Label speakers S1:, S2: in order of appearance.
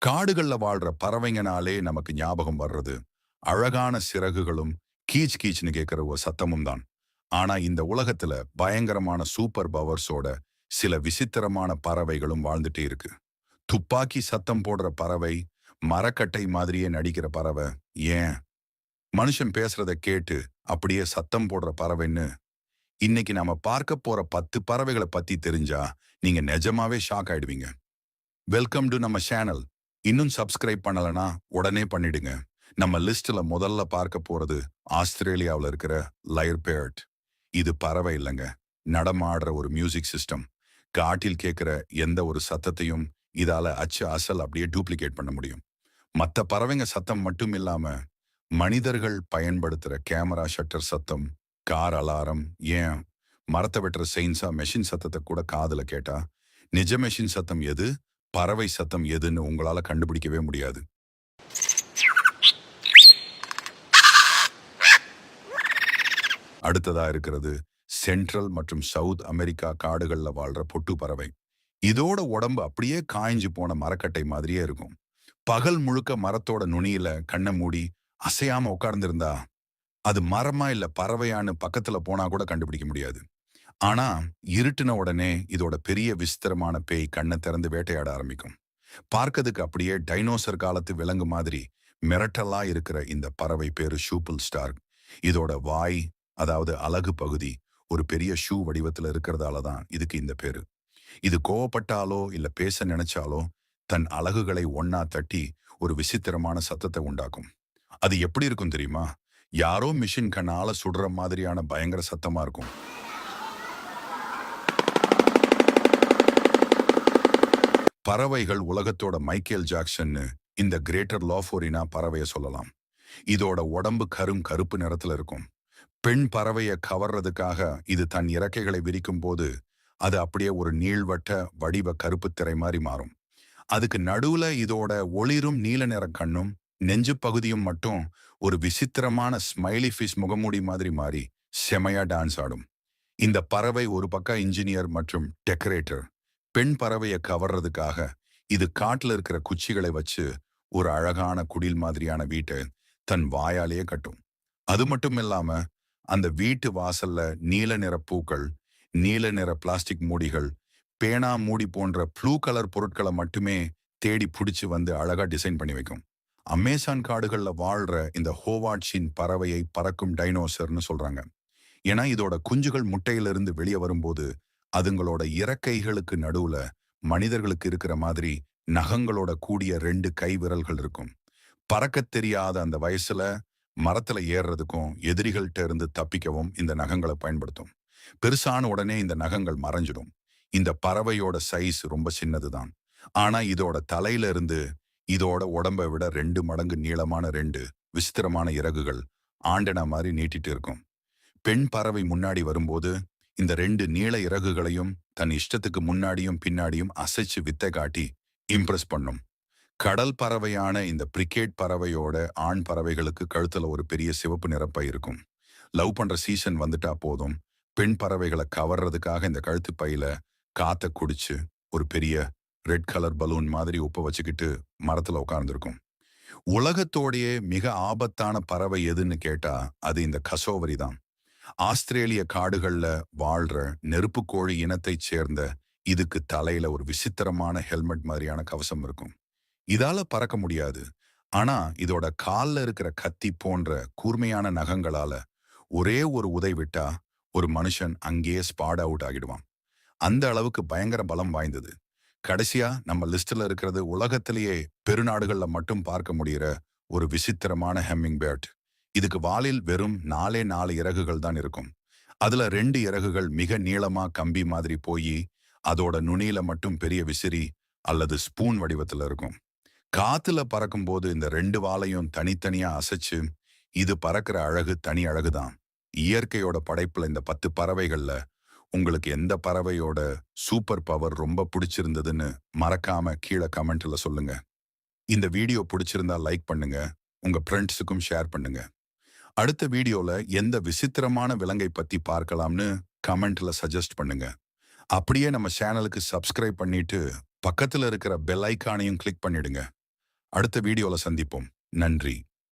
S1: காடுகள்ல வாழ்ற பறவைங்கனாலே நமக்கு ஞாபகம் வர்றது அழகான சிறகுகளும் கீச் கீச்னு கேட்கிற ஒரு சத்தமும் தான். ஆனா இந்த உலகத்துல பயங்கரமான சூப்பர் பவர்ஸோட சில விசித்திரமான பறவைகளும் வாழ்ந்துட்டே இருக்கு. துப்பாக்கி சத்தம் போடுற பறவை, மரக்கட்டை மாதிரியே நடிக்கிற பறவை, ஏன் மனுஷன் பேசுறத கேட்டு அப்படியே சத்தம் போடுற பறவைன்னு இன்னைக்கு நாம பார்க்க போற 10 பறவைகளை பத்தி தெரிஞ்சா நீங்க நிஜமாவே ஷாக் ஆயிடுவீங்க. வெல்கம் டு நம்ம சேனல். இன்னும் சப்ஸ்கிரைப் பண்ணலனா உடனே பண்ணிடுங்க. நம்ம லிஸ்ட்ல முதல்ல பார்க்க போறது ஆஸ்திரேலியாவுல இருக்கிற லயர்பேர்ட். இது பறவை இல்லைங்க, நடமாடுற ஒரு மியூசிக் சிஸ்டம். காட்டில் கேட்கிற எந்த ஒரு சத்தத்தையும் இதால அச்சு அசல் அப்படியே டூப்ளிகேட் பண்ண முடியும். மற்ற பறவைங்க சத்தம் மட்டும் இல்லாம மனிதர்கள் பயன்படுத்துற கேமரா ஷட்டர் சத்தம், கார் அலாரம், ஏன் மரத்தை வெட்டுற செயின்ஸா மெஷின் சத்தத்தை கூட காதுல கேட்டா நிஜ மெஷின் சத்தம் எது, பறவை சத்தம் எதுன்னு உங்களால கண்டுபிடிக்கவே முடியாது. அடுத்ததா இருக்கிறது சென்ட்ரல் மற்றும் சவுத் அமெரிக்கா காடுகள்ல வாழ்ற பொட்டு பறவை. இதோட உடம்பு அப்படியே காய்ஞ்சு போன மரக்கட்டை மாதிரியே இருக்கும். பகல் முழுக்க மரத்தோட நுனியில கண்ணை மூடி அசையாம உட்கார்ந்திருந்தா அது மரமா இல்ல பறவையான்னு பக்கத்துல போனா கூட கண்டுபிடிக்க முடியாது. ஆனா இருட்டுன உடனே இதோட பெரிய விசித்திரமான பேய் கண்ணை திறந்து வேட்டையாட ஆரம்பிக்கும். பார்க்கறதுக்கு அப்படியே டைனோசர் காலத்து விலங்கு மாதிரி மிரட்டலா இருக்கிற இந்த பறவை பேரு ஷூப்பிள் ஸ்டார். இதோட வாய், அதாவது அலகு பகுதி, ஒரு பெரிய ஷூ வடிவத்துல இருக்கிறதால தான் இதுக்கு இந்த பேரு. இது கோவப்பட்டாலோ இல்ல பேச நினைச்சாலோ தன் அலகுகளை ஒன்னா தட்டி ஒரு விசித்திரமான சத்தத்தை உண்டாக்கும். அது எப்படி இருக்கும் தெரியுமா? யாரோ மிஷின் கண்ணால சுடுற மாதிரியான பயங்கர சத்தமா இருக்கும். பறவைகள் உலகத்தோட மைக்கேல் ஜாக்சன்னு இந்த கிரேட்டர் லாஃபோரினா பறவைய சொல்லலாம். இதோட உடம்பு கருப்பு நிறத்துல இருக்கும். பெண் பறவைய கவர்றதுக்காக இது தன் இறக்கைகளை விரிக்கும் போது அது அப்படியே ஒரு நீள்வட்ட வடிவ கருப்பு திரை மாதிரி மாறும். அதுக்கு நடுவுல இதோட ஒளிரும் நீல நிற கண்ணும் நெஞ்சு பகுதியும் மட்டும் ஒரு விசித்திரமான ஸ்மைலி ஃபிஷ் முகமூடி மாதிரி மாறி செமையா டான்ஸ் ஆடும். இந்த பறவை ஒரு பக்கம் இன்ஜினியர் மற்றும் டெக்கரேட்டர். பெண் பறவையை கவர்றதுக்காக இது காட்டுல இருக்கிற குச்சிகளை வச்சு ஒரு அழகான குடில் மாதிரியான வீட்டை தன் வாயாலேயே கட்டும். அது மட்டும் இல்லாம அந்த வீட்டு வாசல்ல நீல நிற பூக்கள், நீல நிற பிளாஸ்டிக் மூடிகள், பேனா மூடி போன்ற ப்ளூ கலர் பொருட்களை மட்டுமே தேடி பிடிச்சு வந்து அழகா டிசைன் பண்ணி வைக்கும். அமேசான் காடுகள்ல வாழ்ற இந்த ஹோவாட்சின் பறவையை பறக்கும் டைனோசர்னு சொல்றாங்க. ஏன்னா இதோட குஞ்சுகள் முட்டையிலிருந்து வெளியே வரும்போது அதுங்களோட இறக்கைகளுக்கு நடுவுல மனிதர்களுக்கு இருக்கிற மாதிரி நகங்களோட கூடிய 2 கை விரல்கள் இருக்கும். பறக்கத் தெரியாத அந்த வயசுல மரத்துல ஏறுறதுக்கும் எதிரிகள்கிட்ட இருந்து தப்பிக்கவும் இந்த நகங்களை பயன்படுத்தும். பெருசான உடனே இந்த நகங்கள் மறைஞ்சிடும். இந்த பறவையோட சைஸ் ரொம்ப சின்னதுதான். ஆனா இதோட தலையில இருந்து இதோட உடம்பை விட 2 மடங்கு நீளமான 2 விசித்திரமான இறகுகள் ஆண்டனா மாதிரி நீட்டிட்டு இருக்கும். பெண் பறவை முன்னாடி வரும்போது இந்த 2 நீள இறகுகளையும் தன் இஷ்டத்துக்கு முன்னாடியும் பின்னாடியும் அசைச்சு வித்தை காட்டி இம்ப்ரெஸ் பண்ணும். கடல் பறவையான இந்த பிரிகேட் பறவையோட ஆண் பறவைகளுக்கு கழுத்துல ஒரு பெரிய சிவப்பு நிறப்பை இருக்கும். லவ் பண்ற சீசன் வந்துட்டா போதும், பெண் பறவைகளை கவர்றதுக்காக இந்த கழுத்து பையில காத்த குடிச்சு ஒரு பெரிய ரெட் கலர் பலூன் மாதிரி உப்ப வச்சுக்கிட்டு மரத்துல உட்கார்ந்துருக்கும். உலகத்தோடையே மிக ஆபத்தான பறவை எதுன்னு கேட்டா அது இந்த கசோவரி தான். ஆஸ்திரேலிய காடுகள்ல வாழ்ற நெருப்பு கோழி இனத்தைச் சேர்ந்த இதுக்கு தலையில ஒரு விசித்திரமான ஹெல்மெட் மாதிரியான கவசம் இருக்கும். இதால பறக்க முடியாது. ஆனா இதோட கால்ல இருக்கிற கத்தி போன்ற கூர்மையான நகங்களால ஒரே ஒரு உதை விட்டா ஒரு மனுஷன் அங்கேயே ஸ்பாட் அவுட் ஆகிடுவான். அந்த அளவுக்கு பயங்கர பலம் வாய்ந்தது. கடைசியா நம்ம லிஸ்ட்ல இருக்கிறது உலகத்திலேயே பெருநாடுகள்ல மட்டும் பார்க்க முடிகிற ஒரு விசித்திரமான ஹெம்மிங் பேர்ட். இதுக்கு வாலில் வெறும் 4 இறகுகள் தான் இருக்கும். அதுல 2 இறகுகள் மிக நீளமா கம்பி மாதிரி போய் அதோட நுனியில மட்டும் பெரிய விசிறி அல்லது ஸ்பூன் வடிவத்துல இருக்கும். காத்துல பறக்கும்போது இந்த 2 வாலையும் தனித்தனியா அசைச்சு இது பறக்கிற அழகு தனி அழகுதான். இயற்கையோட படைப்புல இந்த 10 பறவைகள்ல உங்களுக்கு எந்த பறவையோட சூப்பர் பவர் ரொம்ப பிடிச்சிருந்ததுன்னு மறக்காம கீழே கமெண்ட்ல சொல்லுங்க. இந்த வீடியோ பிடிச்சிருந்தா லைக் பண்ணுங்க, உங்க ஃப்ரெண்ட்ஸுக்கும் ஷேர் பண்ணுங்க. அடுத்த வீடியோல எந்த விசித்திரமான விலங்கை பத்தி பார்க்கலாம்னு கமெண்ட்ல சஜஸ்ட் பண்ணுங்க. அப்படியே நம்ம சேனலுக்கு சப்ஸ்கிரைப் பண்ணிட்டு பக்கத்துல இருக்கிற பெல் ஐகானையும் கிளிக் பண்ணிடுங்க. அடுத்த வீடியோல சந்திப்போம். நன்றி.